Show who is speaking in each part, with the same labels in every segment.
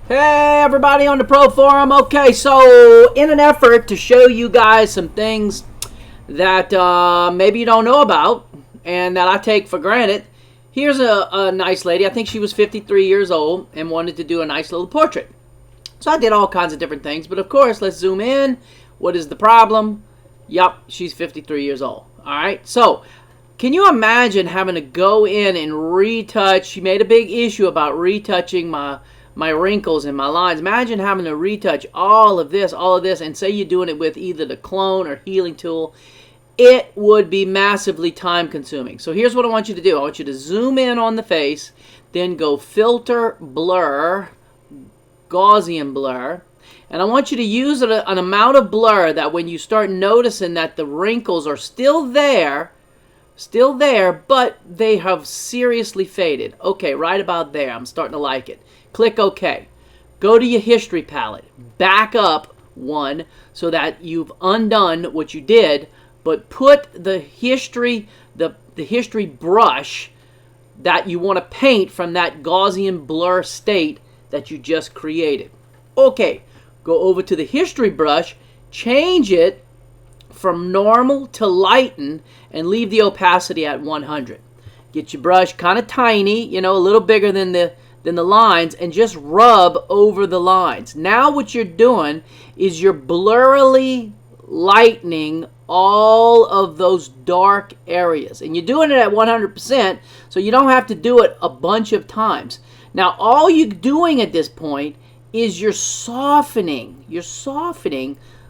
Speaker 1: Hey everybody on the Pro Forum. Okay, so in an effort to show you guys some things that maybe you don't know about and that I take for granted, here's a nice lady. I think she was 53 years old and wanted to do a nice little portrait. So I did all kinds of different things, but of course, let's zoom in. What is the problem? Yup, she's 53 years old. All right, so can you imagine having to go in and retouch? She made a big issue about retouching my wrinkles and my lines. Imagine having to retouch all of this, and say you're doing it with either the clone or healing tool. It would be massively time consuming. So here's what I want you to do. I want you to zoom in on the face, then go filter, blur, Gaussian blur, and I want you to use an amount of blur that when you start noticing that the wrinkles are still there, but they have seriously faded. Okay, right about there. I'm starting to like it. Click OK. Go to your history palette. Back up one so that you've undone what you did, but put the history, the history brush that you want to paint from that Gaussian blur state that you just created. Okay, go over to the history brush, change it from normal to lighten, and leave the opacity at 100. Get your brush kind of tiny, you know, a little bigger than the lines, and just rub over the lines. Now what you're doing is you're blurrily lightening all of those dark areas, and you're doing it at 100%, so you don't have to do it a bunch of times. Now all you're doing at this point is you're softening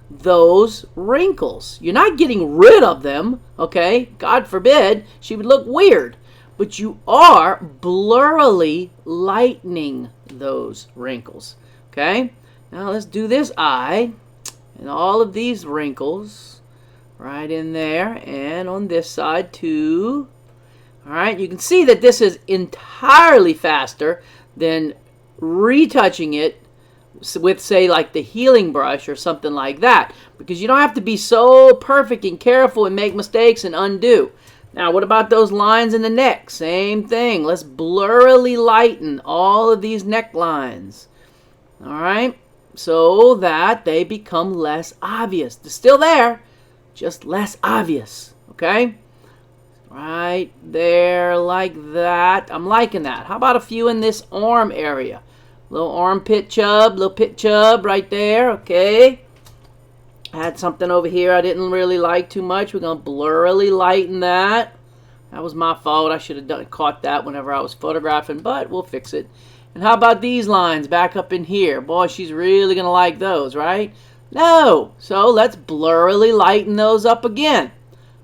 Speaker 1: those wrinkles. You're not getting rid of them, okay? God forbid, she would look weird. But you are blurrily lightening those wrinkles, okay? Now let's do this eye and all of these wrinkles right in there and on this side too. All right, you can see that this is entirely faster than retouching it with, say, like the healing brush or something like that, because you don't have to be so perfect and careful and make mistakes and undo. Now, what about those lines in the neck? Same thing. Let's blurrily lighten all of these necklines. All right, so that they become less obvious. They're still there, just less obvious. Okay, right there like that. I'm liking that. How about a few in this arm area? Little armpit chub, little pit chub right there, okay. I had something over here I didn't really like too much. We're going to blurrily lighten that. That was my fault. I should have caught that whenever I was photographing, but we'll fix it. And how about these lines back up in here? Boy, she's really going to like those, right? No. So let's blurrily lighten those up again.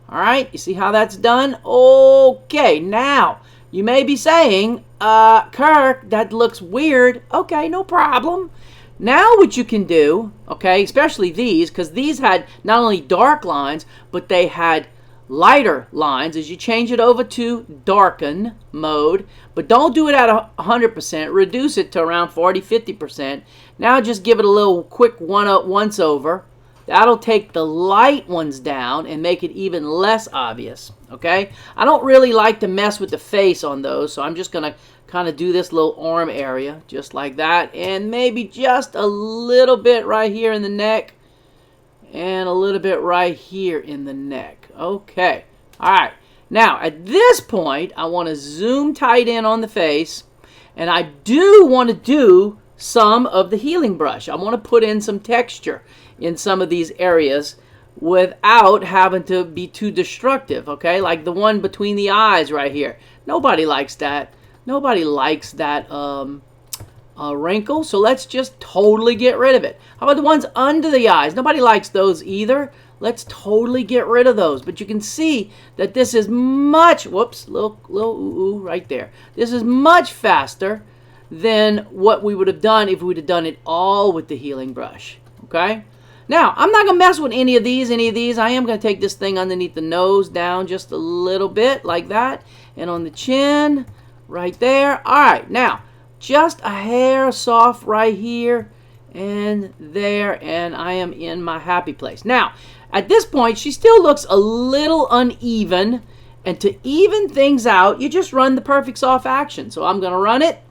Speaker 1: All right, you see how that's done? Okay, now you may be saying, Kirk, that looks weird. Okay, no problem. Now what you can do, okay, especially these, because these had not only dark lines, but they had lighter lines, is you change it over to darken mode, but don't do it at 100%. Reduce it to around 40-50%. Now just give it a little quick once over. That'll take the light ones down and make it even less obvious, okay? I don't really like to mess with the face on those, so I'm just going to kind of do this little arm area just like that, and maybe just a little bit right here in the neck and a little bit right here in the neck. Okay, all right. Now at this point I want to zoom tight in on the face, and I do want to do some of the healing brush. I want to put in some texture in some of these areas without having to be too destructive, okay? Like the one between the eyes right here. Nobody likes that. Nobody likes that wrinkle, so let's just totally get rid of it. How about the ones under the eyes? Nobody likes those either. Let's totally get rid of those. But you can see that this is much, whoops, little ooh right there. This is much faster than what we would have done if we would have done it all with the healing brush, okay? Now, I'm not going to mess with any of these. I am going to take this thing underneath the nose down just a little bit like that, and on the chin right there. All right, now just a hair soft right here and there, and I am in my happy place. Now at this point she still looks a little uneven, and to even things out you just run the perfect soft action. So I'm going to run it.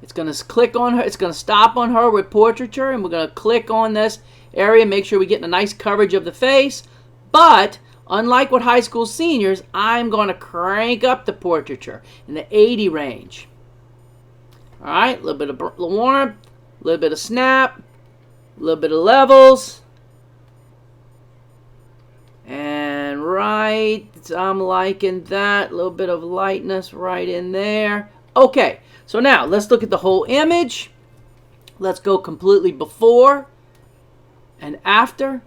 Speaker 1: It's going to click on her. It's going to stop on her with portraiture, and we're going to click on this area, make sure we get a nice coverage of the face. But unlike with high school seniors, I'm going to crank up the portraiture in the 80 range. All right, a little bit of warmth, a little bit of snap, a little bit of levels. And right, I'm liking that. A little bit of lightness right in there. Okay, so now let's look at the whole image. Let's go completely before and after,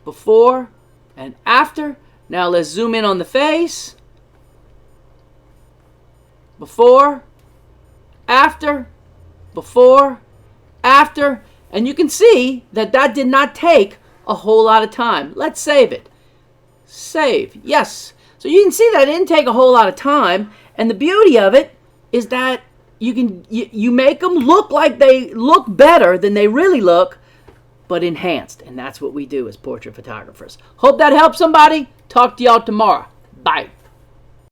Speaker 1: before and after. Now let's zoom in on the face. Before, after, before, after. And you can see that that did not take a whole lot of time. Let's save it. Save. Yes. So you can see that it didn't take a whole lot of time. And the beauty of it is that you make them look like they look better than they really look, but enhanced. And that's what we do as portrait photographers. Hope that helps somebody. Talk to y'all tomorrow. Bye.